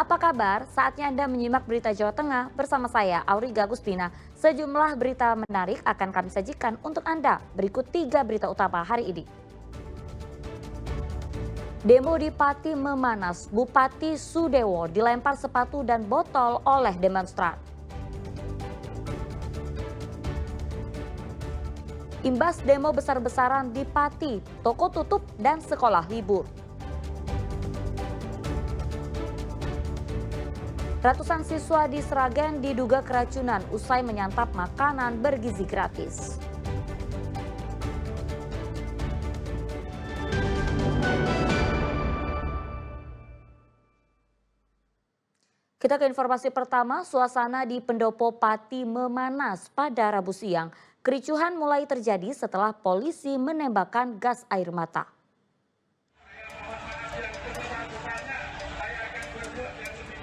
Apa kabar? Saatnya Anda menyimak berita Jawa Tengah bersama saya, Auriga Agustina. Sejumlah berita menarik akan kami sajikan untuk Anda. Berikut 3 berita utama hari ini. Demo di Pati memanas, Bupati Sudewo dilempar sepatu dan botol oleh demonstran. Imbas demo besar-besaran di Pati, toko tutup dan sekolah libur. Ratusan siswa di Sragen diduga keracunan usai menyantap makanan bergizi gratis. Kita ke informasi pertama, suasana di Pendopo Pati memanas pada Rabu siang. Kericuhan mulai terjadi setelah polisi menembakkan gas air mata.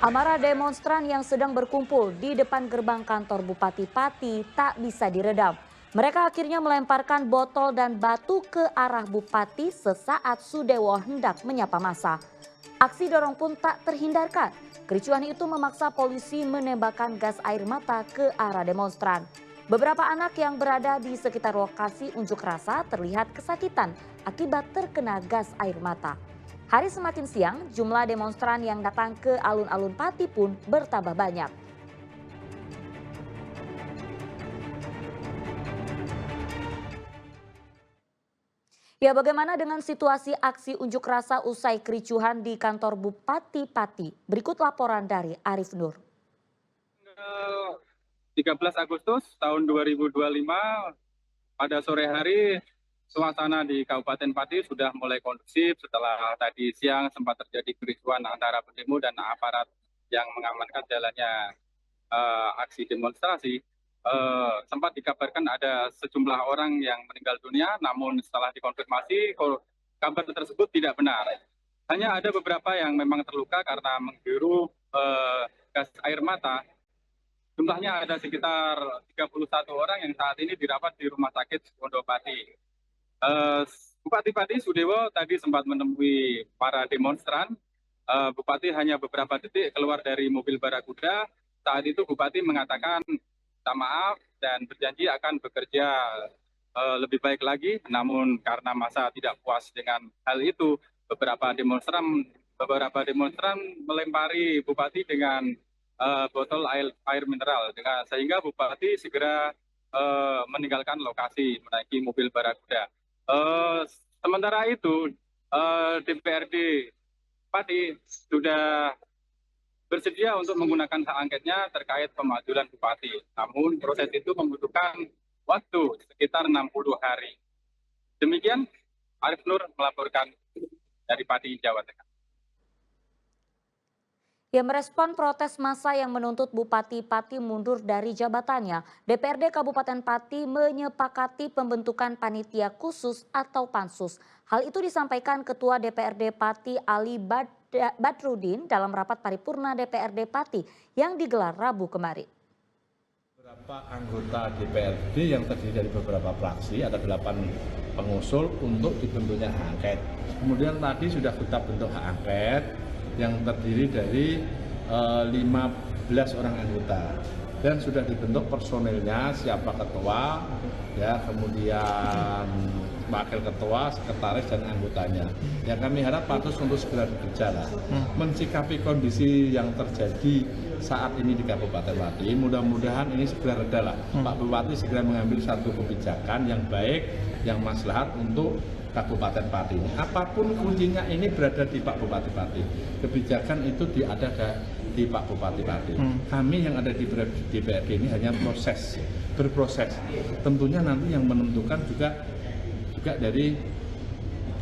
Amarah demonstran yang sedang berkumpul di depan gerbang kantor Bupati Pati tak bisa diredam. Mereka akhirnya melemparkan botol dan batu ke arah Bupati sesaat Sudewo hendak menyapa massa. Aksi dorong pun tak terhindarkan. Kericuhan itu memaksa polisi menembakkan gas air mata ke arah demonstran. Beberapa anak yang berada di sekitar lokasi unjuk rasa terlihat kesakitan akibat terkena gas air mata. Hari semakin siang, jumlah demonstran yang datang ke alun-alun Pati pun bertambah banyak. Ya, bagaimana dengan situasi aksi unjuk rasa usai kericuhan di kantor Bupati Pati? Berikut laporan dari Arif Nur. 13 Agustus tahun 2025 pada sore hari suasana di Kabupaten Pati sudah mulai kondusif setelah tadi siang sempat terjadi kericuhan antara pendemo dan aparat yang mengamankan jalannya aksi demonstrasi. Sempat dikabarkan ada sejumlah orang yang meninggal dunia, namun setelah dikonfirmasi kabar tersebut tidak benar. Hanya ada beberapa yang memang terluka karena menghirup gas air mata. Jumlahnya ada sekitar 31 orang yang saat ini dirawat di Rumah Sakit Pondopati. Bupati Pati Sudewo tadi sempat menemui para demonstran. Bupati hanya beberapa detik keluar dari mobil barakuda. Saat itu Bupati mengatakan minta maaf dan berjanji akan bekerja lebih baik lagi. Namun karena massa tidak puas dengan hal itu, beberapa demonstran melempari Bupati dengan botol air mineral, sehingga Bupati segera meninggalkan lokasi menaiki mobil barakuda. Sementara itu DPRD Pati sudah bersedia untuk menggunakan hak angketnya terkait pemajulan Bupati. Namun proses itu membutuhkan waktu sekitar 60 hari. Demikian Arif Nur melaporkan dari Pati, Jawa Tengah. Ya, merespon protes massa yang menuntut Bupati Pati mundur dari jabatannya, DPRD Kabupaten Pati menyepakati pembentukan panitia khusus atau pansus. Hal itu disampaikan Ketua DPRD Pati Ali Badrudin dalam rapat paripurna DPRD Pati yang digelar Rabu kemarin. Beberapa anggota DPRD yang terdiri dari beberapa fraksi, ada 8 pengusul untuk dibentuknya hak angket. Kemudian tadi sudah kita bentuk hak angket yang terdiri dari 15 orang anggota dan sudah dibentuk personilnya, siapa ketua, ya, kemudian wakil ketua, sekretaris dan anggotanya. Yang kami harap pansus untuk segera bekerja lah, mensikapi kondisi yang terjadi saat ini di Kabupaten Pati. Mudah-mudahan ini segera reda lah. Pak Bupati segera mengambil satu kebijakan yang baik, yang maslahat untuk Kabupaten Pati. Apapun kuncinya ini berada di Pak Bupati Pati. Kebijakan itu ada di Pak Bupati Pati. Kami yang ada di DPRD ini hanya berproses. Tentunya nanti yang menentukan juga dari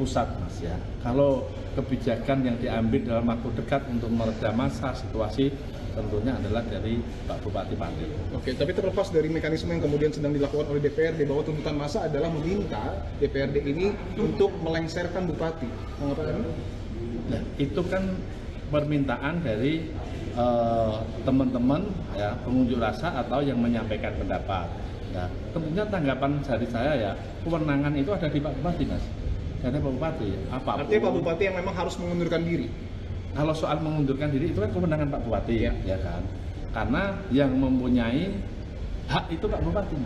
pusat, Mas, ya. Kalau kebijakan yang diambil dalam waktu dekat untuk meredam massa situasi tentunya adalah dari Pak Bupati Pati. Oke, tapi terlepas dari mekanisme yang kemudian sedang dilakukan oleh DPRD bahwa tuntutan massa adalah meminta DPRD ini untuk melengsarkan Bupati. Mengapa? Nah, itu kan permintaan dari teman-teman, ya, pengunjuk rasa atau yang menyampaikan pendapat. Ya, tentunya tanggapan dari saya, ya, kewenangan itu ada di Pak Bupati, Mas. Ada Pak Bupati. Apapun. Artinya Pak Bupati yang memang harus mengundurkan diri. Kalau soal mengundurkan diri itu kan kewenangan Pak Bupati, ya kan? Karena yang mempunyai hak itu Pak Bupati.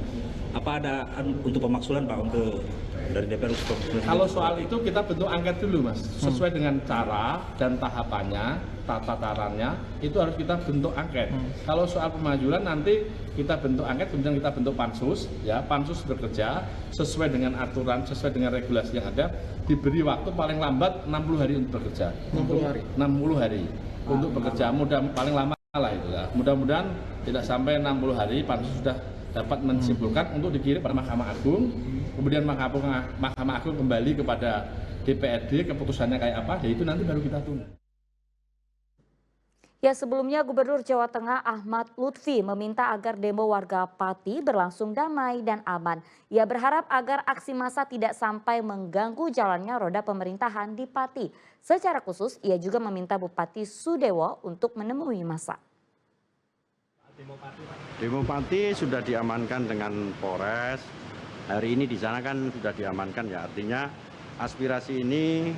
Apa ada untuk pemaksulan Pak untuk dari DPR untuk pemaksulan? Kalau soal itu kita bentuk angket dulu Mas, sesuai dengan cara dan tahapannya, tata caranya itu harus kita bentuk angket. Kalau soal pemajulan nanti kita bentuk angket, kemudian kita bentuk pansus, ya pansus bekerja sesuai dengan aturan, sesuai dengan regulasi yang ada, diberi waktu paling lambat 60 hari untuk bekerja. 60 hari. 60 hari untuk bekerja, paling lama lah itu ya. Mudah-mudahan tidak sampai 60 hari pansus sudah dapat mensimpulkan untuk dikirim pada Mahkamah Agung, kemudian Mahkamah Agung kembali kepada DPRD, keputusannya kayak apa, ya itu nanti baru kita tunggu. Ya, sebelumnya Gubernur Jawa Tengah Ahmad Lutfi meminta agar demo warga Pati berlangsung damai dan aman. Ia berharap agar aksi massa tidak sampai mengganggu jalannya roda pemerintahan di Pati. Secara khusus, ia juga meminta Bupati Sudewo untuk menemui massa. Demo Pati sudah diamankan dengan Polres. Hari ini di sana kan sudah diamankan, ya artinya aspirasi ini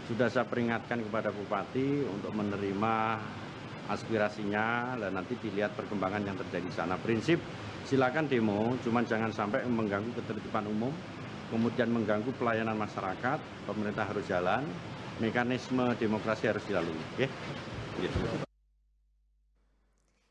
sudah saya peringatkan kepada Bupati untuk menerima aspirasinya dan nanti dilihat perkembangan yang terjadi di sana. Prinsip silakan demo, cuman jangan sampai mengganggu ketertiban umum, kemudian mengganggu pelayanan masyarakat. Pemerintah harus jalan, mekanisme demokrasi harus dilalui. Oke? Gitu.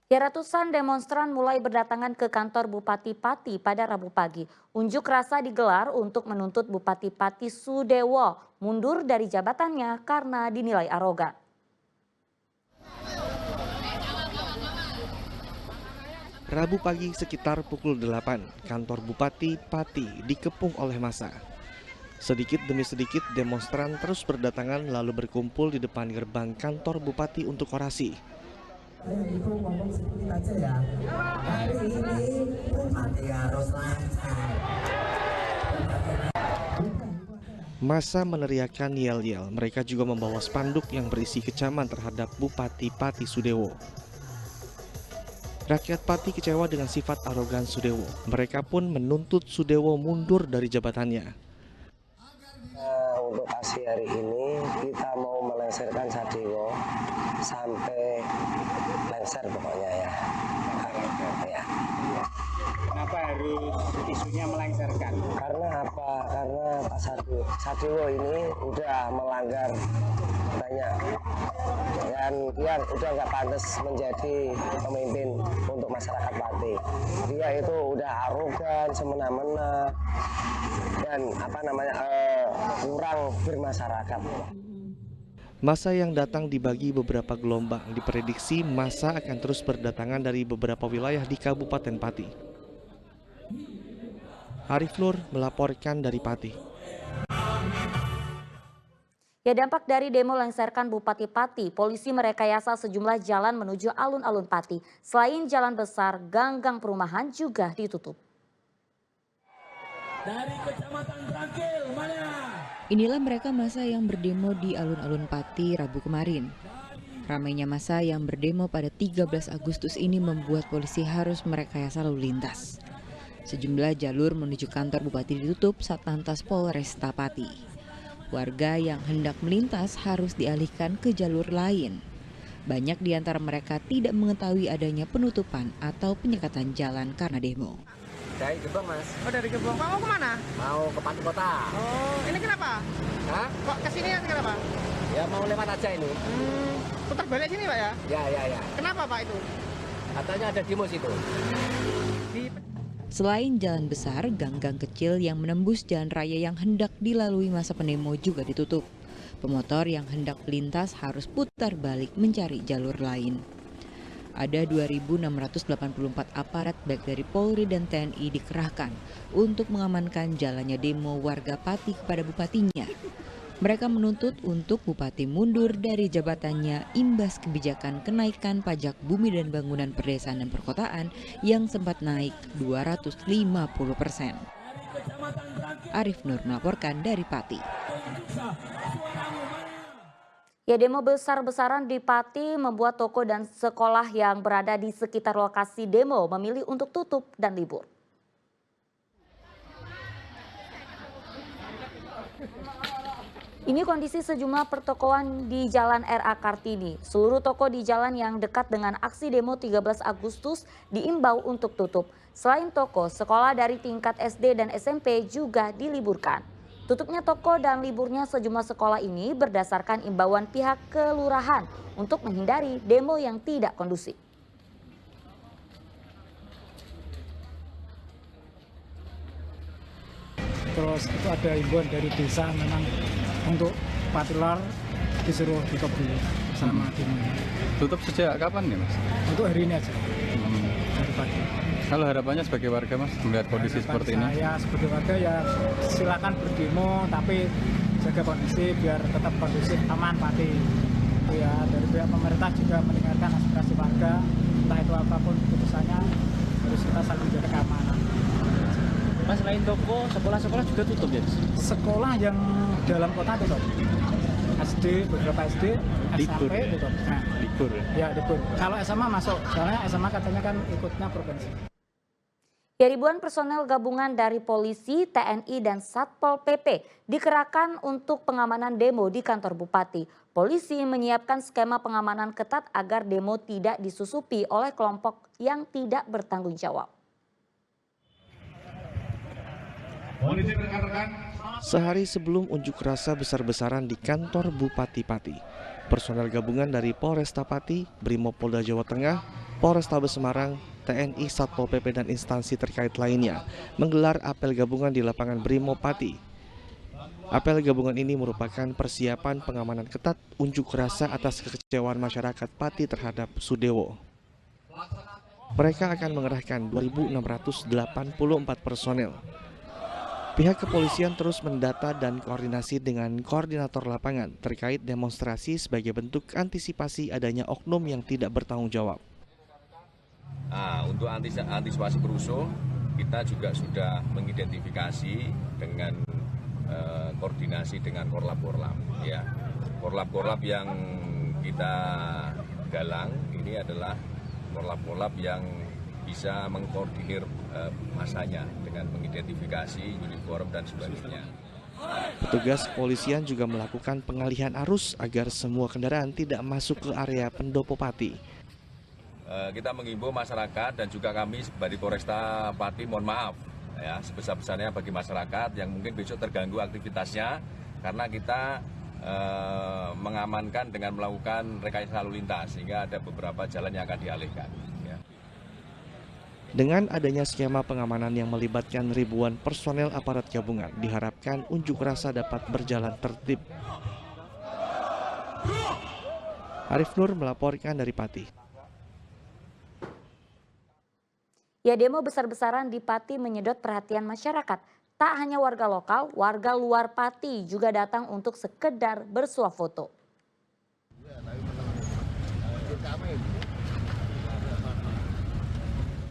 Ya, ratusan demonstran mulai berdatangan ke kantor Bupati Pati pada Rabu pagi. Unjuk rasa digelar untuk menuntut Bupati Pati Sudewo mundur dari jabatannya karena dinilai arogan. Rabu pagi sekitar pukul 8, kantor Bupati Pati dikepung oleh massa. Sedikit demi sedikit demonstran terus berdatangan lalu berkumpul di depan gerbang kantor Bupati untuk orasi. Ibu ngomong sedikit aja ya. Hari ini Bupati harus lancar. Massa meneriakkan yel-yel. Mereka juga membawa spanduk yang berisi kecaman terhadap Bupati Pati Sudewo. Rakyat Pati kecewa dengan sifat arogan Sudewo. Mereka pun menuntut Sudewo mundur dari jabatannya. Untuk aksi hari ini kita mau melengsarkan Sudewo sampai lengser pokoknya ya. Kenapa harus isunya melengsarkan? Karena apa? Karena Pak Sudewo ini udah melanggar banyak dan yang udah nggak pantas menjadi pemimpin untuk masyarakat Pati. Dia itu udah arogan, semena-mena dan kurang bermasyarakat. Massa yang datang dibagi beberapa gelombang. Diprediksi massa akan terus berdatangan dari beberapa wilayah di Kabupaten Pati. Arif Nur melaporkan dari Pati. Ya, dampak dari demo lengserkan Bupati Pati, polisi merekayasa sejumlah jalan menuju alun-alun Pati. Selain jalan besar, gang-gang perumahan juga ditutup. Dari Kecamatan Trangkil, mana? Inilah mereka massa yang berdemo di alun-alun Pati Rabu kemarin. Ramainya massa yang berdemo pada 13 Agustus ini membuat polisi harus merekayasa lalu lintas. Sejumlah jalur menuju kantor Bupati ditutup Satlantas Polresta Pati. Warga yang hendak melintas harus dialihkan ke jalur lain. Banyak di antara mereka tidak mengetahui adanya penutupan atau penyekatan jalan karena demo. Dari Gebang, Mas. Oh, dari Gebang. Pak, mau kemana? Mau ke Pati Kota. Oh, ini kenapa? Hah? Kok kesini ya kenapa? Ya mau lewat aja ini. Putar balik sini Pak ya? Ya. Kenapa Pak itu? Katanya ada demo situ. Selain jalan besar, gang-gang kecil yang menembus jalan raya yang hendak dilalui masa pendemo juga ditutup. Pemotor yang hendak melintas harus putar balik mencari jalur lain. Ada 2.684 aparat baik dari Polri dan TNI dikerahkan untuk mengamankan jalannya demo warga Pati kepada bupatinya. Mereka menuntut untuk Bupati mundur dari jabatannya imbas kebijakan kenaikan pajak bumi dan bangunan perdesaan dan perkotaan yang sempat naik 250%. Arif Nur melaporkan dari Pati. Ya, demo besar-besaran di Pati membuat toko dan sekolah yang berada di sekitar lokasi demo memilih untuk tutup dan libur. Ini kondisi sejumlah pertokoan di Jalan RA Kartini. Seluruh toko di jalan yang dekat dengan aksi demo 13 Agustus diimbau untuk tutup. Selain toko, sekolah dari tingkat SD dan SMP juga diliburkan. Tutupnya toko dan liburnya sejumlah sekolah ini berdasarkan imbauan pihak kelurahan untuk menghindari demo yang tidak kondusif. Terus itu ada imbauan dari desa memang untuk patilar disuruh tutup dulu sama tim. Tutup sejak kapan nih Mas? Untuk hari ini aja. Hari pagi. Kalau harapannya sebagai warga Mas melihat kondisi seperti ini? Saya sebagai warga ya silakan berdemo tapi jaga kondisi biar tetap kondusif, aman, pati. Itu ya, dari pihak pemerintah juga mendengarkan aspirasi warga, entah itu apapun keputusannya harus kita saling menjaga keamanan. Mas, selain toko, sekolah-sekolah juga tutup ya? Sekolah yang dalam kota tutup. SD, beberapa SD, libur, SMP tutup. Nah, libur. Ya, libur. Kalau SMA masuk, soalnya SMA katanya kan ikutnya provinsi. Ya, ribuan personel gabungan dari polisi, TNI, dan Satpol PP dikerahkan untuk pengamanan demo di kantor Bupati. Polisi menyiapkan skema pengamanan ketat agar demo tidak disusupi oleh kelompok yang tidak bertanggung jawab. Sehari sebelum unjuk rasa besar-besaran di kantor Bupati Pati, personel gabungan dari Polresta Pati, Brimopolda Jawa Tengah, Polrestabes Semarang, TNI, Satpol PP, dan instansi terkait lainnya menggelar apel gabungan di lapangan Brimo Pati. Apel gabungan ini merupakan persiapan pengamanan ketat unjuk rasa atas kekecewaan masyarakat Pati terhadap Sudewo. Mereka akan mengerahkan 2.684 personel. Pihak kepolisian terus mendata dan koordinasi dengan koordinator lapangan terkait demonstrasi sebagai bentuk antisipasi adanya oknum yang tidak bertanggung jawab. Untuk antisipasi perusuh, kita juga sudah mengidentifikasi dengan koordinasi dengan korlap-korlap. Ya, korlap-korlap yang kita galang ini adalah korlap-korlap yang bisa mengkoordinir masanya dengan mengidentifikasi uniform dan sebagainya. Petugas kepolisian juga melakukan pengalihan arus agar semua kendaraan tidak masuk ke area Pendopo Pati. Kita menghimbau masyarakat dan juga kami sebagai Polresta Pati mohon maaf ya sebesar-besarnya bagi masyarakat yang mungkin besok terganggu aktivitasnya karena kita mengamankan dengan melakukan rekayasa lalu lintas sehingga ada beberapa jalan yang akan dialihkan. Dengan adanya skema pengamanan yang melibatkan ribuan personel aparat gabungan, diharapkan unjuk rasa dapat berjalan tertib. Arif Nur melaporkan dari Pati. Ya, demo besar-besaran di Pati menyedot perhatian masyarakat. Tak hanya warga lokal, warga luar Pati juga datang untuk sekedar bersuah foto.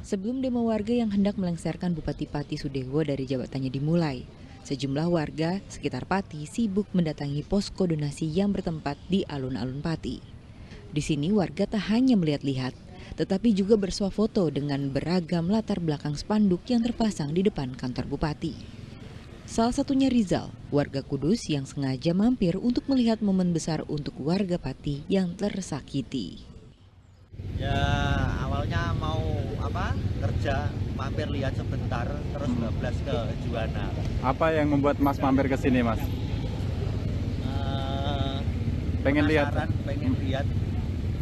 Sebelum demo warga yang hendak melengsarkan Bupati Pati Sudewo dari jabatannya dimulai, sejumlah warga sekitar Pati sibuk mendatangi posko donasi yang bertempat di alun-alun Pati. Di sini warga tak hanya melihat-lihat, tetapi juga bersuah foto dengan beragam latar belakang spanduk yang terpasang di depan kantor Bupati. Salah satunya Rizal, warga Kudus yang sengaja mampir untuk melihat momen besar untuk warga Pati yang tersakiti. Ya awalnya mau kerja, mampir lihat sebentar, terus bablas ke Juwana. Apa yang membuat Mas mampir ke sini Mas? Pengen lihat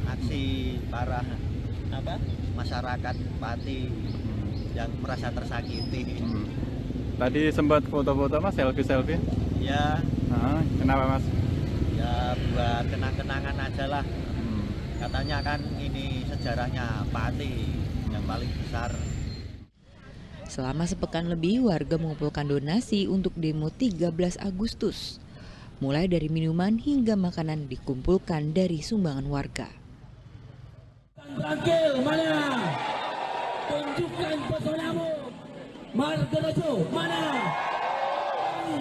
aksi para masyarakat Pati yang merasa tersakiti. Tadi sempat foto-foto Mas, selfie? Ya. Kenapa Mas? Ya buat kenang-kenangan aja lah. Katanya kan ini sejarahnya Pati yang paling besar. Selama sepekan lebih warga mengumpulkan donasi untuk demo 13 Agustus. Mulai dari minuman hingga makanan dikumpulkan dari sumbangan warga. Tranquil, mana? Tunjukkan pesonamu. Margarejo, mana?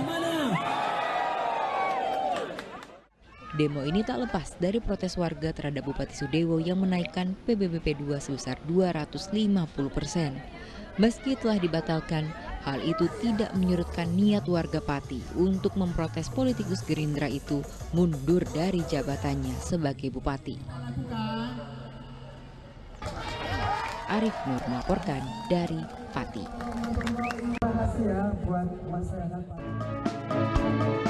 Mana? Demo ini tak lepas dari protes warga terhadap Bupati Sudewo yang menaikkan PBBP 2 sebesar 250%. Meski telah dibatalkan, Hal itu tidak menyurutkan niat warga Pati untuk memprotes politikus Gerindra itu mundur dari jabatannya sebagai bupati. Arif Nur melaporkan dari Pati. Terima kasih ya buat masyarakat Pati.